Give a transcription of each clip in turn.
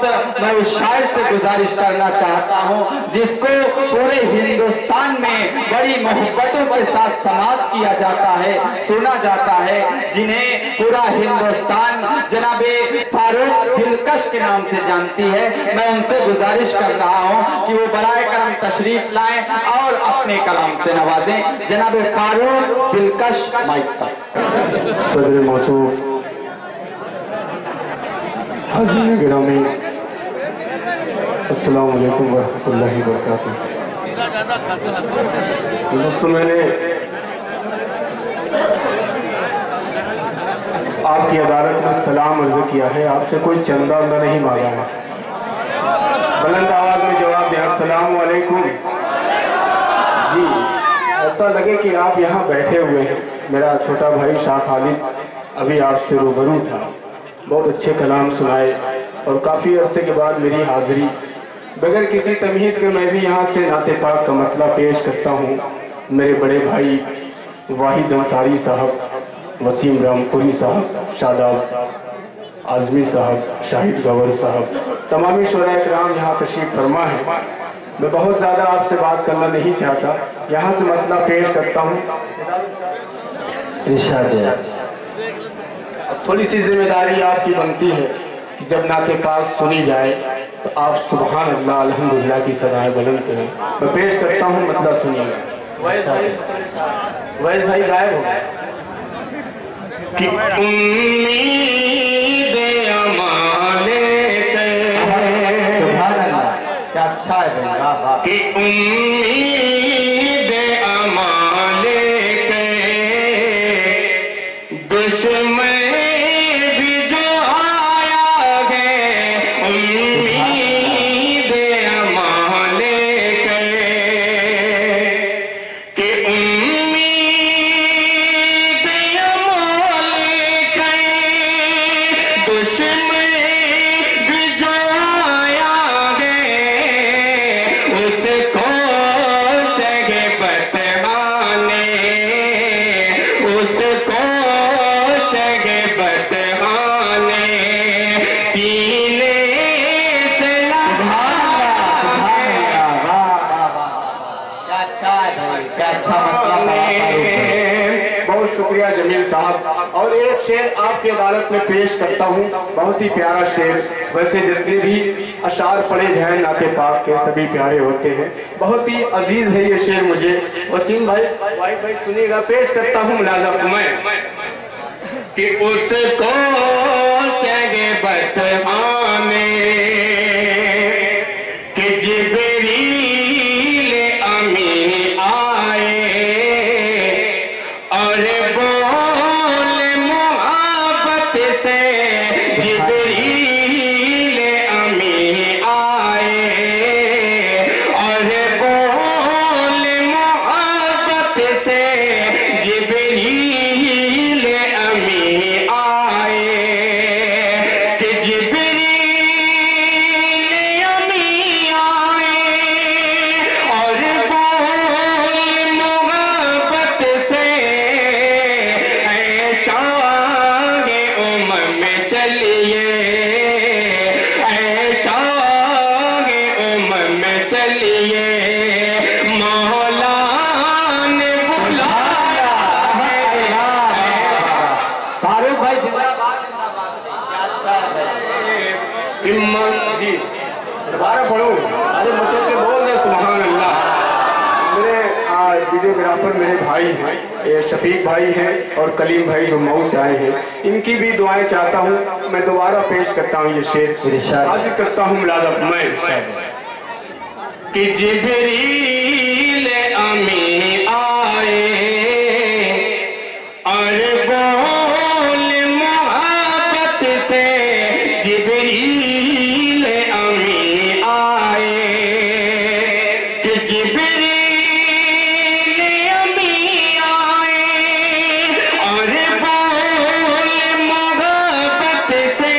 वक्त मैं उस शायर से गुजारिश करना चाहता हूँ जिसको पूरे हिंदुस्तान में बड़ी मोहब्बतों के साथ समाप्त किया जाता है, सुना जाता है, जिन्हें पूरा हिंदुस्तान जनाबे फारूक दिलकश के नाम से जानती है। मैं उनसे गुजारिश कर रहा हूँ कि वो बराए करम तशरीफ लाएं और अपने कलाम से नवाजें। जनाबे फारूक दिलकश माइक पर। सदर मौजूद हाज़रीन गिरामी, अस्सलाम वालेकुम वरहमतुल्लाहि वबरकातुहू। दोस्तों, मैंने आपकी अदालत में सलाम अर्ज़ किया है, आपसे कोई चंदा नहीं मांगा है। बुलंद आवाज़ में जवाब दें, अस्सलाम वालेकुम। जी, ऐसा लगे कि आप यहाँ बैठे हुए हैं। मेरा छोटा भाई शाह खालिद अभी आपसे रूबरू था, बहुत अच्छे कलाम सुनाए और काफ़ी अरसे के बाद मेरी हाज़िरी। बगैर किसी तमहीद के मैं भी यहाँ से नाते पाक का मतला पेश करता हूँ। मेरे बड़े भाई वाहिद अंसारी साहब, वसीम रामपुरी साहब, शादाब आज़मी साहब, शाहिद गवर साहब, तमामी शोरा इकराम यहाँ तशरीफ़ फरमा है। मैं बहुत ज़्यादा आपसे बात करना नहीं चाहता, यहाँ से मतला पेश करता हूँ। थोड़ी सी जिम्मेदारी आपकी बनती है कि जब नाते पाक सुनी जाए तो आप सुबहान अल्लाह अल्हम्दुलिल्लाह की सदाएं बुलंद करें। मैं पेश करता हूँ, मतलब सुनिएगा। वैस भाई गायब हो कि उम्मीद अमाने सुभान अल्लाह, क्या अच्छा है कि उम्मीद अमाने दुश्मन शुक्रिया जमील साहब। और एक शेर आपकी अदालत में पेश करता हूँ, बहुत ही प्यारा शेर। वैसे जितने भी अशार पढ़े जाए नाते पाक के सभी प्यारे होते हैं, बहुत ही अजीज है ये शेर मुझे। वसीम भाई सुनिएगा, पेश करता हूँ मुलाजा मैं कि उसको शगे बतमाने कि जिब्रील अमीन आए और बोल मोहब्बत से, जिब्रील अमीन आए और बोल मोहब्बत से, जिब्रील अमीन आए कि जिब्रील अमीन आए और बोल मोहब्बत से, शागे उमम में चलिए, शागे उमम में चलिए, मौला ने बुलाया है। फारूक भाई जिंदाबाद। जी दोबारा पढ़ो, अरे मुझे के बोल दे सुभान अल्लाह। मेरे वीडियोग्राफर मेरे भाई हैं, ये शफीक भाई हैं और कलीम भाई जो मऊ से आए हैं, इनकी भी दुआएं चाहता हूँ। मैं दोबारा पेश करता हूँ ये शेर, हाजिर करता हूँ मुलाज़ा मैं कि जिब्रील अमीन आए और बोल मोहब्बत से, जिब्रील अमीन आए कि जिब्रील अमीन आए और बोल मोहब्बत से,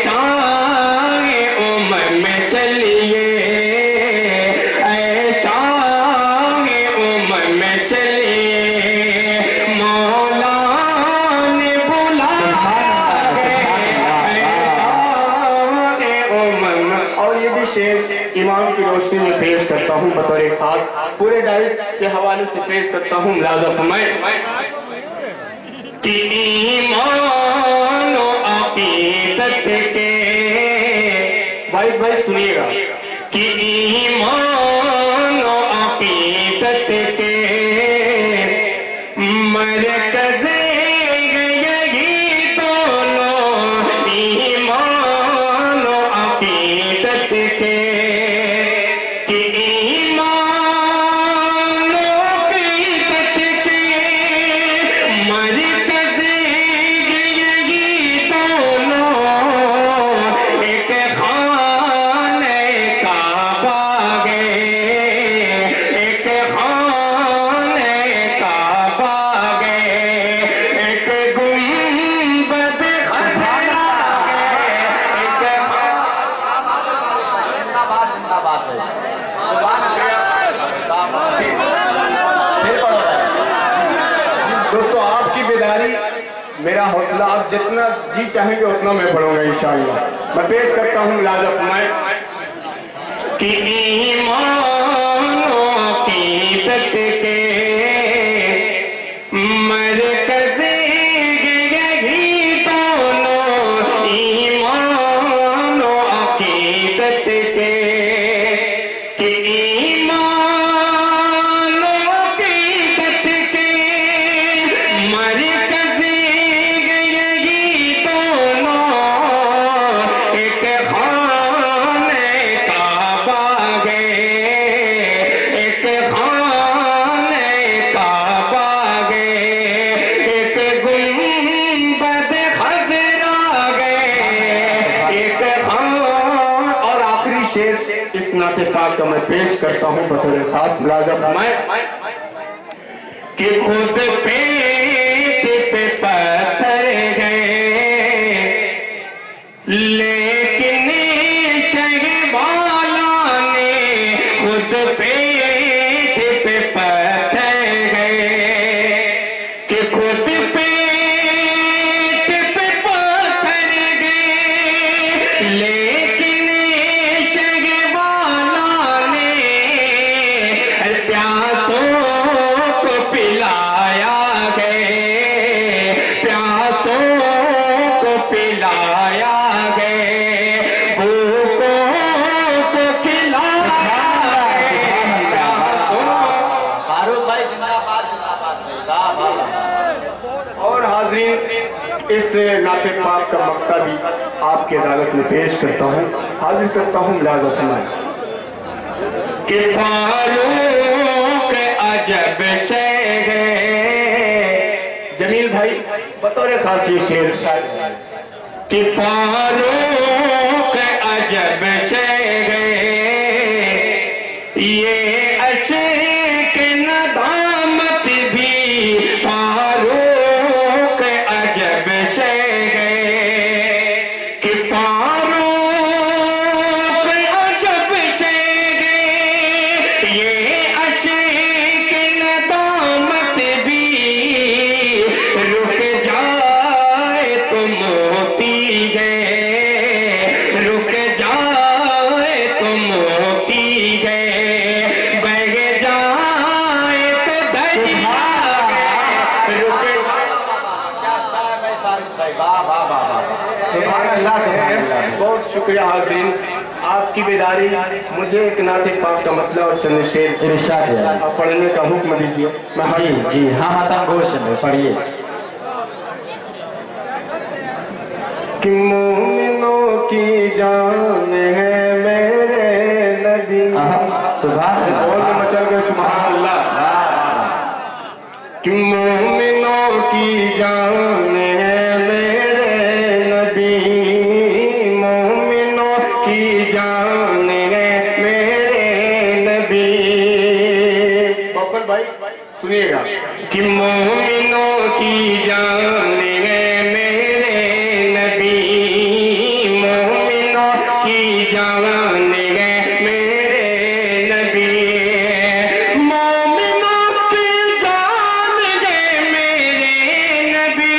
शागे उमर में चलिए, शागे शेर इमाम की रोशनी में पेश करता हूँ बतौर खास, पूरे डाइस के हवाले से पेश करता हूँ। मुलाज़ा फरमाएं कि ईमान और अक़ीदत के, भाई सुनिएगा, कि ईमान और अक़ीदत के मरकज़ यही दोनों, ईमान और अक़ीदत के, कि ईमान और अक़ीदत के मरकज़ यही दोनों, एक खाने काबा गए, एक खाने काबा गए, एक गुंबद खज़रा गए, एक जिंदाबाद जिंदाबाद है। फिर पढ़ो दोस्तों, आपकी बेदारी मेरा हौसला, आप जितना जी चाहेंगे उतना मैं पढ़ूंगा इंशाअल्लाह। मैं पेश करता हूँ मुलाज़ा फरमाएं कि ईमान और अक़ीदत के मरकज़ यही दोनों, ईमान और अक़ीदत के, कि ईमान और अक़ीदत के मरकज़ यही दोनों, एक खाने काबा गए, एक खाने काबा गए, एक गुंबद खज़रा गए, एक और आखिरी शेर इस नाते पाक का मैं पेश करता हूँ बतौर खास। मुलाज़ा फरमाएं कि खुद पेट पे पत्थर गए, लेकिन शहबाला ने खुद पेट पे पत्थर गए, कि खुद पेट पे पत्थर गए, लेकिन शहबाला ने प्यासों को पिलाया गए, प्यासों को पिलाया गए, भूखों को खिलाया गए, प्यासों। फारूक भाई जिंदाबाद जिंदाबाद। और हाज़रीन, इस नाते पाक का मक्ता भी आपकी अदालत में पेश करता हूँ, हाजिर करता हूँ। मुलाज़ा फरमाएं कि फारूक अजब से गए, जमील भाई बतौर खास ये शेर, कि फारूक अजब से गए, ये अश्क नदामत भी फारूक अजब से गए, कि फारूक अजब से गए, ये अश्क नदामत भी रुक जाए तो मोती गए, रुक जाए तो मोती गए, बह जाए तो दरिया गए, रुक बहुत शुक्रिया हाज़रीन, आपकी बेदारी मुझे एक नाते पाक का मसला और चंद शेर इरशाद है। आप पढ़ने का हुक्म दीजिए। मैं जी जी हाँ माता गोश में पढ़िए। कि मोमिनों की जान है मेरे नबी, सुभान अल्लाह, मचल गए सुभान अल्लाह, कि मोमिनों की जान है मेरे नबी, मोमिनों की जान है मेरे नबी। बकर भाई सुनिएगा, कि मोमिनों की जान है मेरे नबी, मोमिनों की जान है मेरे नबी, मोमिनों की जान है मेरे नबी,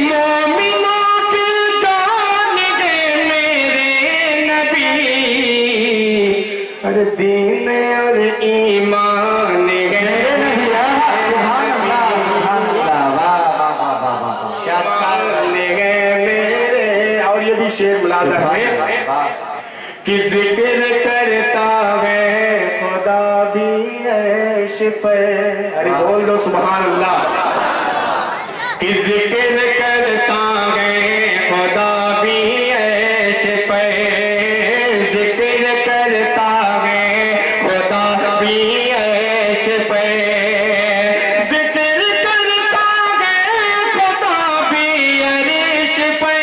मोमिनों की जान है मेरे नबी, ارے دین اور ایمان ہے میرے، اور یہ بھی شعر ملازم ہے کہ ذکر کرتا ہے خدا بھی عیش پر، ارے بول دو سبحان اللہ، کہ ذکر کرتا ہے خدا بھی عیش پر، ذکر کرتا ہے خدا بھی عیش پر، ذکر کرتا ہے خدا بھی عیش پر،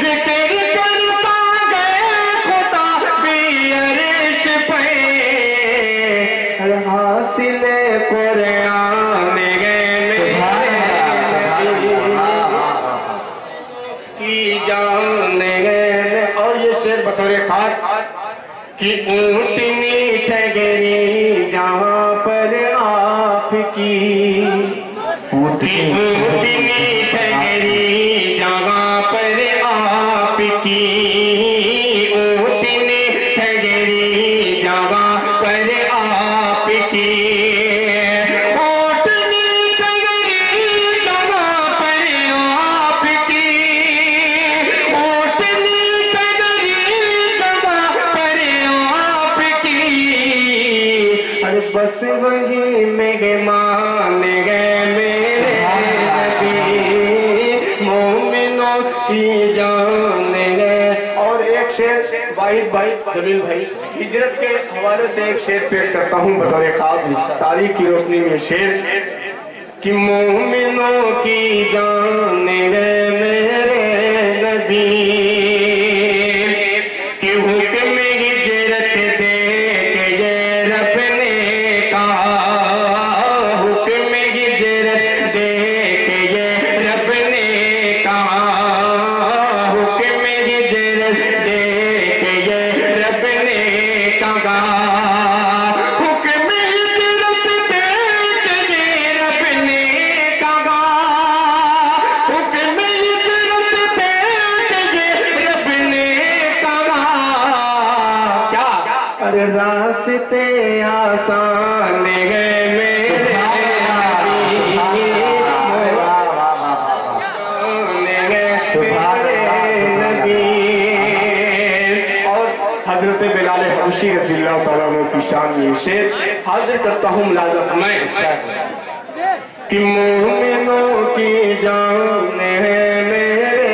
ذکر کرتا ہے خدا بھی عیش پر، حاصل قرآن کی جان ہے، اور یہ شعر بطور خاص کہ اونٹنی ٹھگری جہاں پر آپ کی، اونٹنی ٹھگری جہاں پر آپ کی، اونٹنی ٹھگری جہاں پر آپ کی، بس وہی مہمان ہے میرے نبی، مومنوں کی جان ہے۔ اور ایک شعر واحد بھائی جمیل بھائی ہجرت کے حوالے سے ایک شعر پیش کرتا ہوں بطور خاص، تاریخ کی روشنی میں شعر کہ مومنوں کی جان ہے میرے نبی، کہ حکم ہجرت دے کے یہ رب نے حکم ہجرت دے کے یہ رب نے کہا، حکم ہجرت دے کے یہ رب نے کہا، حکم ہجرت دے کے یہ رب نے کہا، حکم ہجرت دے کے یہ رب نے کہا، کیا ارے راستے آسان ہے حضرت بلال حبشی رضی اللہ تعالیٰ عنہ کی شان یہ شعر حاضر کرتا ہوں ملازم میں کہ مومنوں کی جان ہے میرے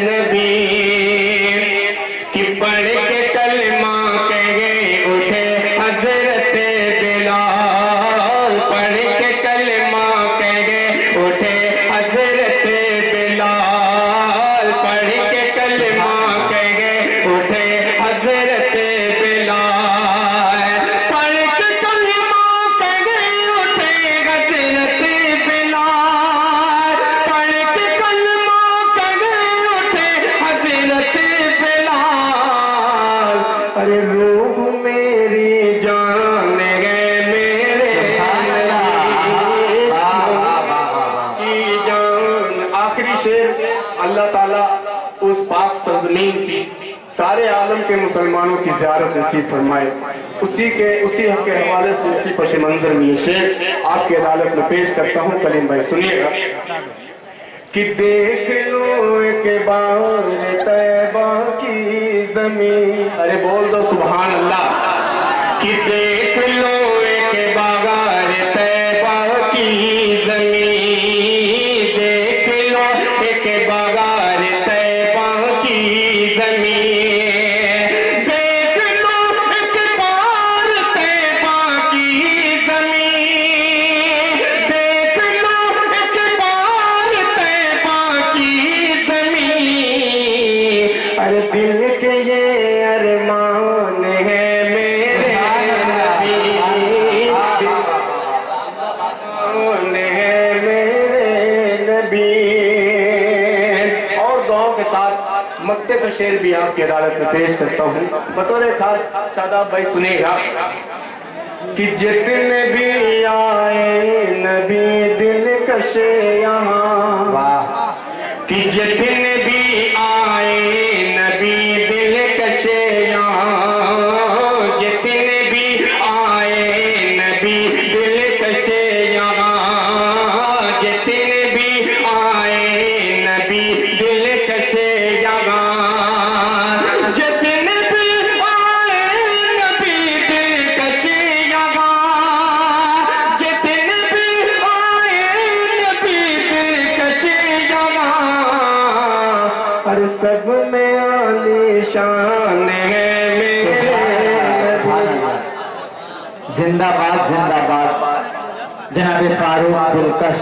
نبی، کہ پڑھ کے کلمہ کہے اٹھے حضرت بلال، پڑھ کے کلمہ کہے اٹھے حضرت بلال، پڑھ کے کلمہ کہے اٹھے حضرت بلال، پڑھ کے کلمہ کہے اٹھے حضرت بلال، پڑھ کے کلمہ کہے اٹھے حضرت بلال، ارے روح میری جان ہے میرے کی جان۔ آخری شعر اللہ تعالیٰ اس پاک سرزمین کی سارے عالم کے مسلمانوں کی زیارت نصیب فرمائے، اسی حق کے حوالے سے اسی پش منظر میں یہ شعر آپ کی عدالت میں پیش کرتا ہوں، کلیم بھائی سنیے گا کہ دیکھ لو ایک بار طیبہ کی زمین، ارے بول دو سبحان اللہ، کہ دیکھ لو ایک بار طیبہ کی زمین، دیکھ لو ایک بار طیبہ کی زمین، دل کے یہ ارمان ہے میرے نبی، ارمان ہے میرے نبی۔ اور دعاؤں کے ساتھ مکتے کا شعر بھی آپ کی عدالت میں پیش کرتا ہوں بطور خاص، شاداب بھائی سنیے گا کہ جتنے بھی آئے نبی دل کش یہاں، کہ جتنے بھی آئے نبی دل کش یہاں، में आली शान है मेरे जिंदाबाद जिंदाबाद जनाब फारूक दिलकश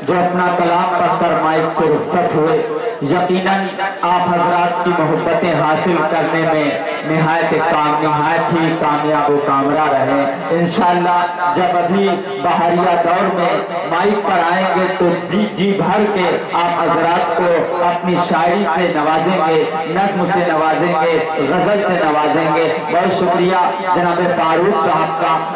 जो अपना कलाम पढ़कर माइक से रुखसत हुए। यकीनन आप हजरात की मोहब्बतें हासिल करने में निहायत ही कामयाब व कामरा रहे। इंशाअल्लाह जब अभी बहरिया दौर में माइक पर आएंगे तो जी भर के आप हजरात को अपनी शायरी से नवाजेंगे, नज़्म से नवाजेंगे, गजल से नवाजेंगे। बहुत शुक्रिया जनाब फारूक साहब का।